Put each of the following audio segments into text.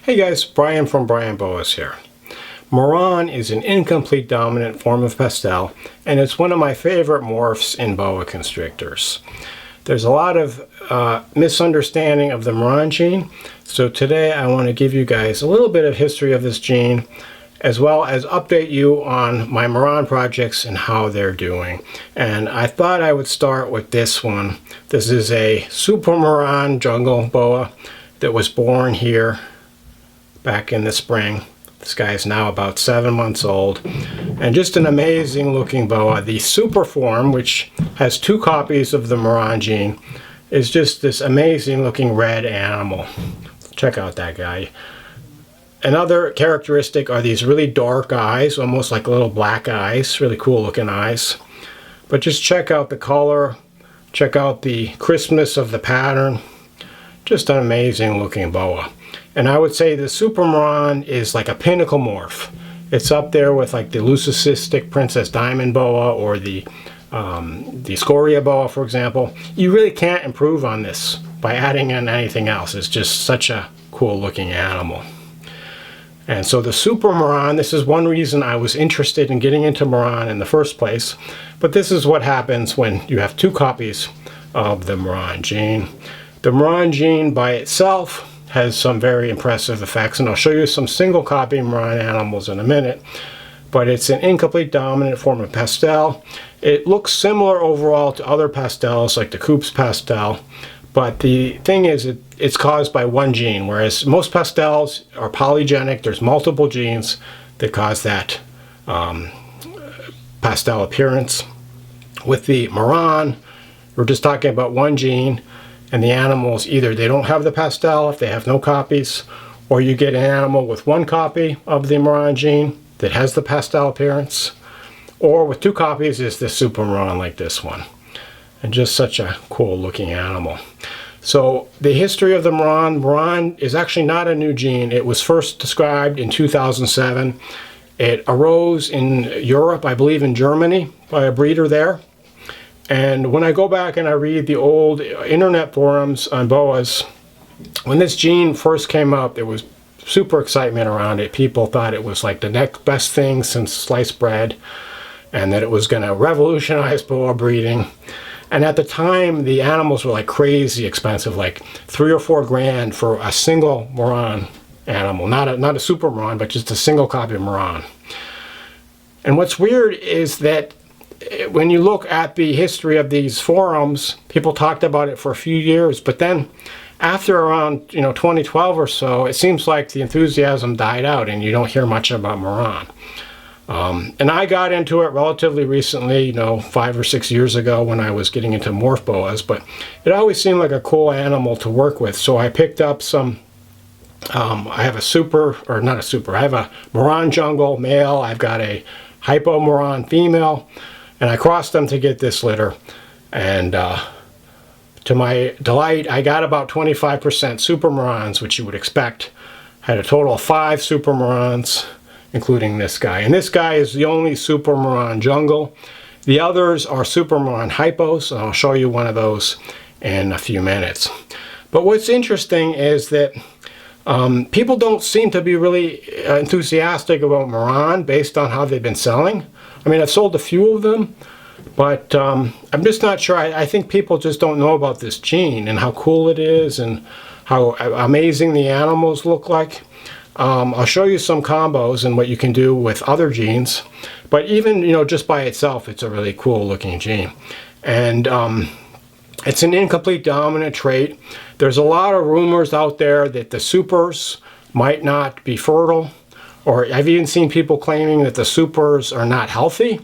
Hey guys, Brian from Boas here. Moran is an incomplete dominant form of pastel, and it's one of my favorite morphs in boa constrictors. There's a lot of misunderstanding of the Moran gene, so today I want to give you guys a little bit of history of this gene, as well as update you on my Moran projects and how they're doing. And I thought I would start with this one. This is a super Moran jungle boa that was born here back in the spring. This guy is now about 7 months old, and just an amazing looking boa. The super form, which has 2 copies of the Moran gene, is just this amazing looking red animal. Check out that guy. Another characteristic are these really dark eyes, almost like little black eyes, really cool looking eyes. But just check out the color, check out the crispness of the pattern. Just an amazing looking boa. And I would say the Super Moran is like a pinnacle morph. It's up there with like the leucocystic Princess Diamond boa or the Scoria boa, for example. You really can't improve on this by adding in anything else. It's just such a cool looking animal. And so the Super Moran, this is one reason I was interested in getting into Moran in the first place. But this is what happens when you have 2 copies of the Moran gene. The Moran gene by itself has some very impressive effects, and I'll show you some single copy Moran animals in a minute. But it's an incomplete dominant form of pastel. It looks similar overall to other pastels like the Coop's pastel, but the thing is it's caused by one gene, whereas most pastels are polygenic. There's multiple genes that cause that pastel appearance. With the Moran, we're just talking about one gene, and the animals, either they don't have the pastel if they have no copies, or you get an animal with 1 copy of the Moran gene that has the pastel appearance, or with 2 copies is the Super Moran like this one. And just such a cool looking animal. So the history of the Moran is actually not a new gene. It was first described in 2007. It arose in Europe, I believe in Germany, by a breeder there. And when I go back and I read the old internet forums on boas, when this gene first came up, there was super excitement around it. People thought it was like the next best thing since sliced bread, and that it was going to revolutionize boa breeding. And at the time, the animals were like crazy expensive, like 3 or 4 grand for a single Moran animal. Not a super Moran, but just a single copy of Moran. And what's weird is that when you look at the history of these forums, people talked about it for a few years, but then after around 2012 or so, it seems like the enthusiasm died out and you don't hear much about Moran. And I got into it relatively recently, 5 or 6 years ago when I was getting into morph boas, but it always seemed like a cool animal to work with. So I picked up some, I have a Moran jungle male, I've got a hypo Moran female, and I crossed them to get this litter. And to my delight, I got about 25% Super Morans, which you would expect. Had a total of 5 Super Morans, including this guy. And this guy is the only Super Moran jungle. The others are Super Moran hypos, and I'll show you one of those in a few minutes. But what's interesting is that people don't seem to be really enthusiastic about Moran based on how they've been selling. I mean, I've sold a few of them, but I'm just not sure. I think people just don't know about this gene and how cool it is and how amazing the animals look like. I'll show you some combos and what you can do with other genes, but even just by itself, it's a really cool looking gene. And it's an incomplete dominant trait. There's a lot of rumors out there that the supers might not be fertile, or I've even seen people claiming that the supers are not healthy.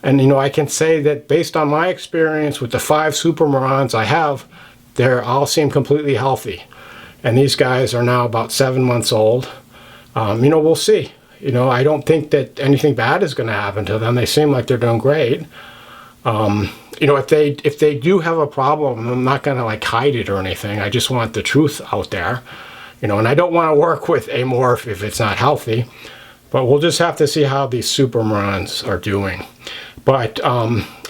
And I can say that based on my experience with the 5 Super Morans I have, they all seem completely healthy. And these guys are now about 7 months old. We'll see. I don't think that anything bad is going to happen to them. They seem like they're doing great. If they do have a problem, I'm not going to like hide it or anything. I just want the truth out there. And I don't want to work with a morph if it's not healthy. But we'll just have to see how these Super Morans are doing. But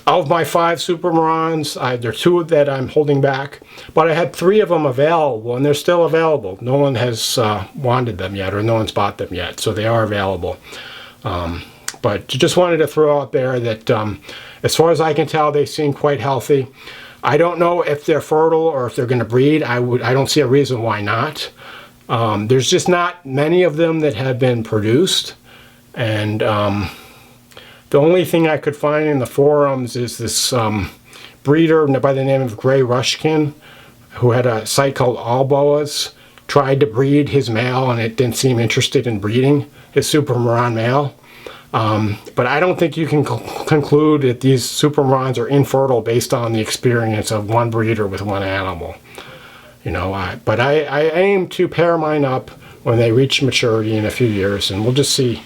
Of my 5 Super Morans, there are 2 that I'm holding back, but I had 3 of them available, and they're still available. No one has wanted them yet, or no one's bought them yet, so they are available. But just wanted to throw out there that as far as I can tell, they seem quite healthy. I don't know if they're fertile or if they're going to breed. I don't see a reason why not. There's just not many of them that have been produced, and the only thing I could find in the forums is this breeder by the name of Gray Rushkin, who had a site called All Boas, tried to breed his male, and it didn't seem interested in breeding his Super Moran male. But I don't think you can conclude that these Super Morans are infertile based on the experience of one breeder with one animal. You know, but I aim to pair mine up when they reach maturity in a few years, and we'll just see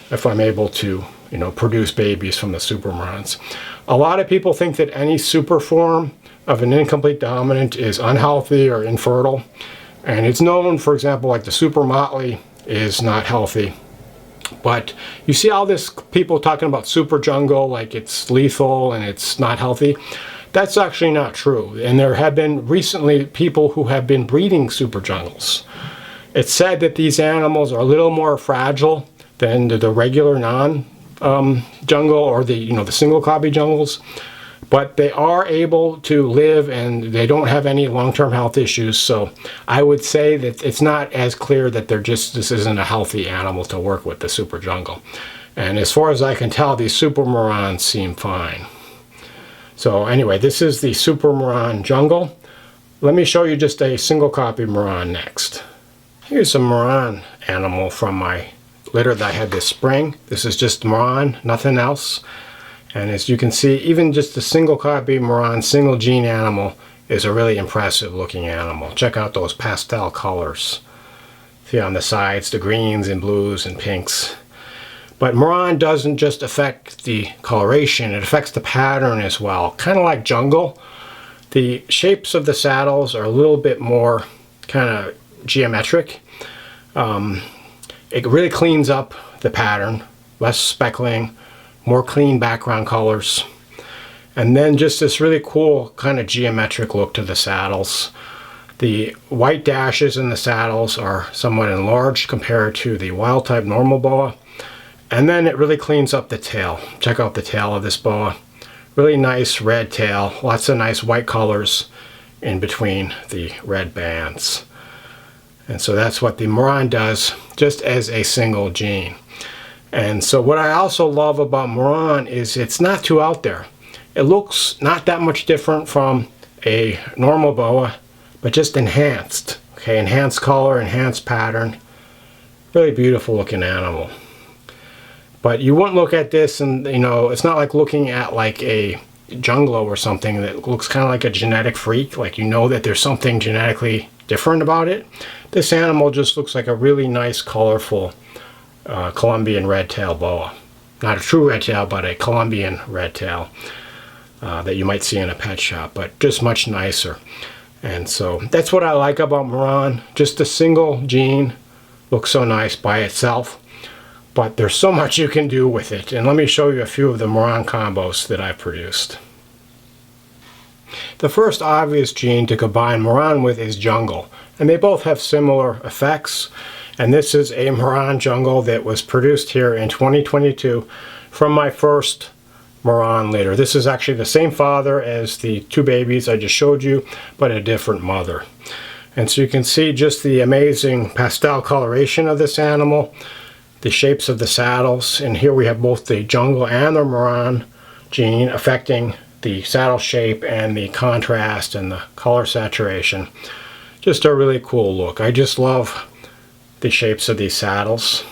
if I'm able to, you know, produce babies from the Super Morans. A lot of people think that any super form of an incomplete dominant is unhealthy or infertile, and it's known, for example, like the Super Motley is not healthy. But you see all this people talking about super jungle like it's lethal and it's not healthy. That's actually not true, and there have been recently people who have been breeding super jungles. It's said that these animals are a little more fragile than the regular non-jungle or the single copy jungles, but they are able to live and they don't have any long-term health issues. So I would say that it's not as clear that this isn't a healthy animal to work with, the super jungle. And as far as I can tell, these Super Morans seem fine. So anyway, this is the Super Moran jungle. Let me show you just a single copy Moran next. Here's a Moran animal from my litter that I had this spring. This is just Moran, nothing else. And as you can see, even just a single copy Moran, single gene animal is a really impressive looking animal. Check out those pastel colors. See on the sides, the greens and blues and pinks. But Moran doesn't just affect the coloration, it affects the pattern as well. Kind of like jungle. The shapes of the saddles are a little bit more kind of geometric. It really cleans up the pattern, less speckling, more clean background colors, and then just this really cool kind of geometric look to the saddles. The white dashes in the saddles are somewhat enlarged compared to the wild type normal boa, and then it really cleans up the tail. Check out the tail of this boa. Really nice red tail, lots of nice white colors in between the red bands. And so that's what the Moran does just as a single gene. And so what I also love about Moran is it's not too out there. It looks not that much different from a normal boa, but just enhanced. Okay, enhanced color, enhanced pattern. Really beautiful looking animal. But you wouldn't look at this and, you know, it's not like looking at like a junglo or something that looks kind of like a genetic freak. Like, you know that there's something genetically different about it. This animal just looks like a really nice, colorful Colombian red-tailed boa. Not a true red-tail, but a Colombian red-tail that you might see in a pet shop, but just much nicer. And so that's what I like about Moran. Just a single gene looks so nice by itself, but there's so much you can do with it. And let me show you a few of the Moran combos that I've produced. The first obvious gene to combine Moran with is jungle, and they both have similar effects. And this is a Moran jungle that was produced here in 2022 from my first Moran litter. This is actually the same father as the 2 babies I just showed you, but a different mother. And so you can see just the amazing pastel coloration of this animal, the shapes of the saddles, and here we have both the jungle and the Moran gene affecting the saddle shape and the contrast and the color saturation. Just a really cool look. I just love the shapes of these saddles.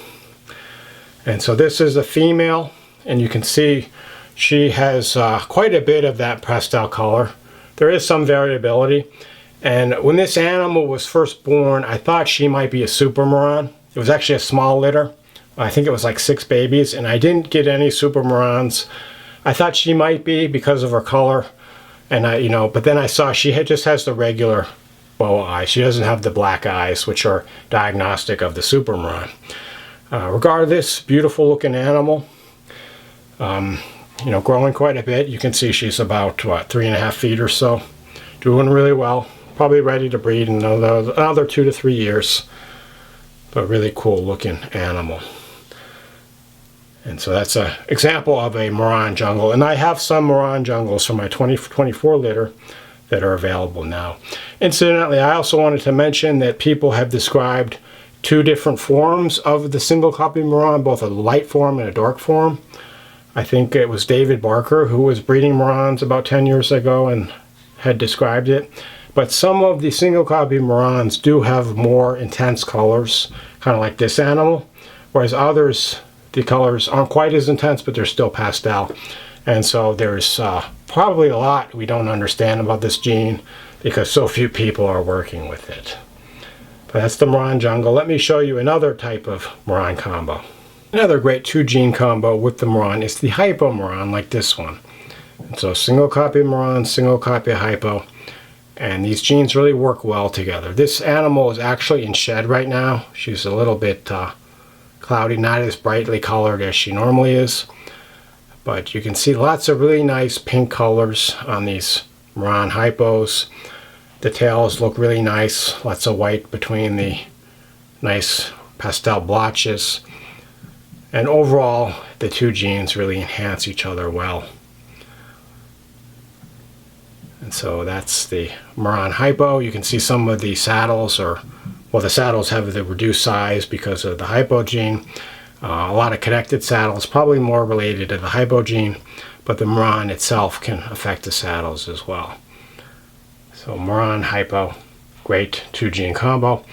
And so this is a female, and you can see she has quite a bit of that pastel color. There is some variability, and when this animal was first born, I thought she might be a Super Moran. It was actually a small litter. I think it was like 6 babies, and I didn't get any Super Morans. I thought she might be because of her color, and but then I saw she just has the regular boa eyes. She doesn't have the black eyes, which are diagnostic of the Super Moran. Regardless, beautiful looking animal. you know, growing quite a bit. You can see she's about, what, 3.5 feet or so. Doing really well. Probably ready to breed in another 2 to 3 years. But really cool looking animal. And so that's an example of a Moran jungle. And I have some Moran jungles from my 2024 litter that are available now. Incidentally, I also wanted to mention that people have described 2 different forms of the single copy Moran, both a light form and a dark form. I think it was David Barker who was breeding Morans about 10 years ago and had described it. But some of the single copy Morans do have more intense colors, kind of like this animal, whereas others, the colors aren't quite as intense, but they're still pastel. And so there's probably a lot we don't understand about this gene because so few people are working with it. But that's the Moran jungle. Let me show you another type of Moran combo. Another great 2-gene combo with the Moran is the hypo Moran, like this one. And so single copy Moran, single copy hypo. And these genes really work well together. This animal is actually in shed right now. She's a little bit cloudy, not as brightly colored as she normally is. But you can see lots of really nice pink colors on these Moran hypos. The tails look really nice. Lots of white between the nice pastel blotches. And overall, the 2 genes really enhance each other well. And so that's the Moran hypo. You can see some of the saddles the saddles have the reduced size because of the hypo gene. A lot of connected saddles, probably more related to the hypo gene, but the Moran itself can affect the saddles as well. So Moran hypo, great 2-gene combo.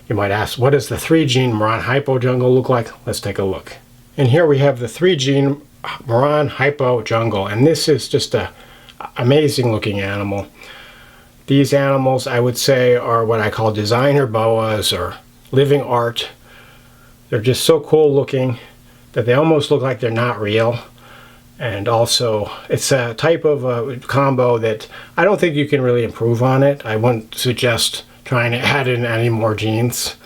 You might ask, what does the 3-gene Moran hypo jungle look like? Let's take a look. And here we have the 3-gene Moran hypo jungle, and this is just a amazing looking animal. These animals, I would say, are what I call designer boas or living art. They're just so cool looking that they almost look like they're not real. And also, it's a type of a combo that I don't think you can really improve on it. I wouldn't suggest trying to add in any more genes.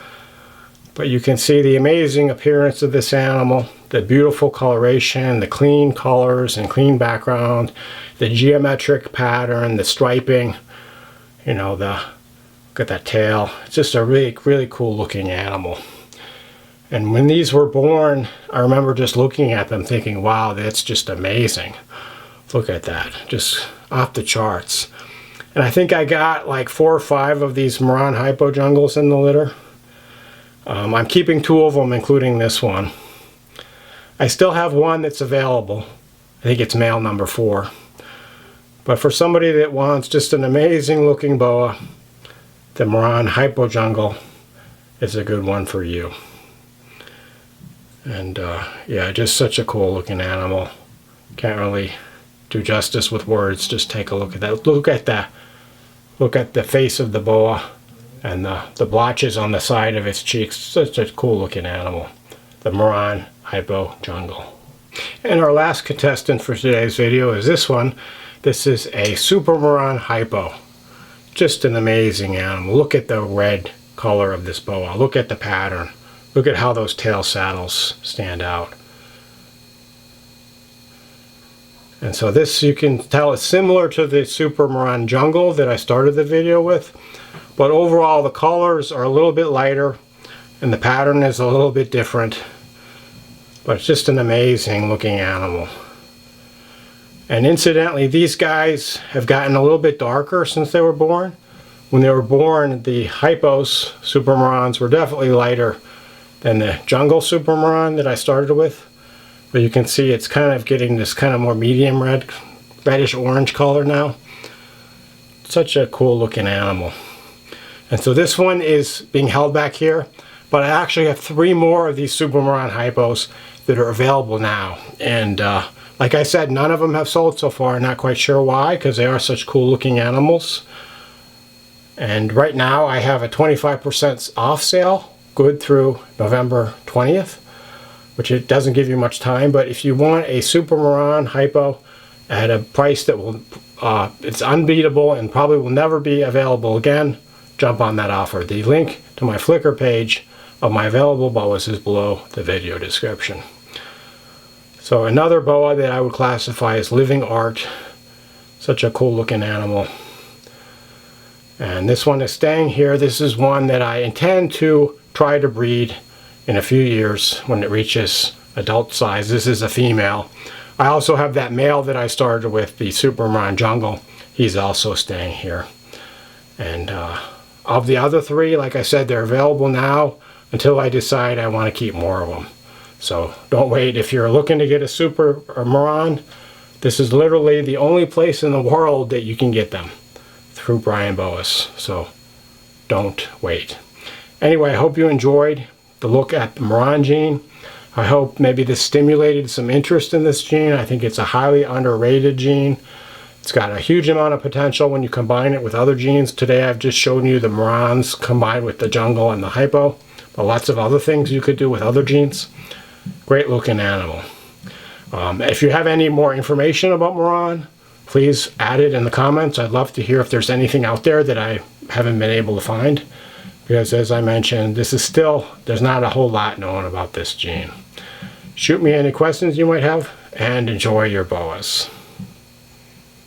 But you can see the amazing appearance of this animal, the beautiful coloration, the clean colors and clean background, the geometric pattern, the striping, you know, look at that tail. It's just a really, really cool looking animal. And when these were born, I remember just looking at them thinking, wow, that's just amazing. Look at that, just off the charts. And I think I got like 4 or 5 of these Moran hypo jungles in the litter. I'm keeping 2 of them, including this one. I still have one that's available. I think it's male number 4. But for somebody that wants just an amazing looking boa, the Moran hypo jungle is a good one for you. And yeah, just such a cool looking animal. Can't really do justice with words. Just take a look at that. Look at the face of the boa and the blotches on the side of its cheeks. Such a cool looking animal. The Moran hypo jungle. And our last contestant for today's video is this one. This is a Super Moran hypo. Just an amazing animal. Look at the red color of this boa. Look at the pattern. Look at how those tail saddles stand out. And so this, you can tell, is similar to the Super Moran jungle that I started the video with. But overall, the colors are a little bit lighter and the pattern is a little bit different. But it's just an amazing looking animal. And incidentally, these guys have gotten a little bit darker since they were born. When they were born, the hypos, Super Morans, were definitely lighter than the jungle Super Moran that I started with. But you can see it's kind of getting this kind of more medium red, reddish orange color now. Such a cool looking animal. And so this one is being held back here, but I actually have 3 more of these Super Moran hypos that are available now. And like I said, none of them have sold so far. Not quite sure why, because they are such cool looking animals. And right now I have a 25% off sale, good through November 20th, which it doesn't give you much time. But if you want a Super Moran hypo at a price that will, it's unbeatable and probably will never be available again, jump on that offer. The link to my Flickr page of my available boas is below the video description. So another boa that I would classify as living art. Such a cool looking animal. And this one is staying here. This is one that I intend to try to breed in a few years when it reaches adult size. This is a female. I also have that male that I started with, the Super Moran Jungle. He's also staying here. And of the other three, like I said, they're available now until I decide I want to keep more of them. So don't wait. If you're looking to get a Super Moran, this is literally the only place in the world that you can get them, through Brian Boas. So don't wait. Anyway, I hope you enjoyed the look at the Moran gene. I hope maybe this stimulated some interest in this gene. I think it's a highly underrated gene. It's got a huge amount of potential when you combine it with other genes. Today I've just shown you the Morans combined with the jungle and the hypo, but lots of other things you could do with other genes. Great looking animal. If you have any more information about Moran, please add it in the comments. I'd love to hear if there's anything out there that I haven't been able to find, because as I mentioned, there's not a whole lot known about this gene. Shoot me any questions you might have, and enjoy your boas.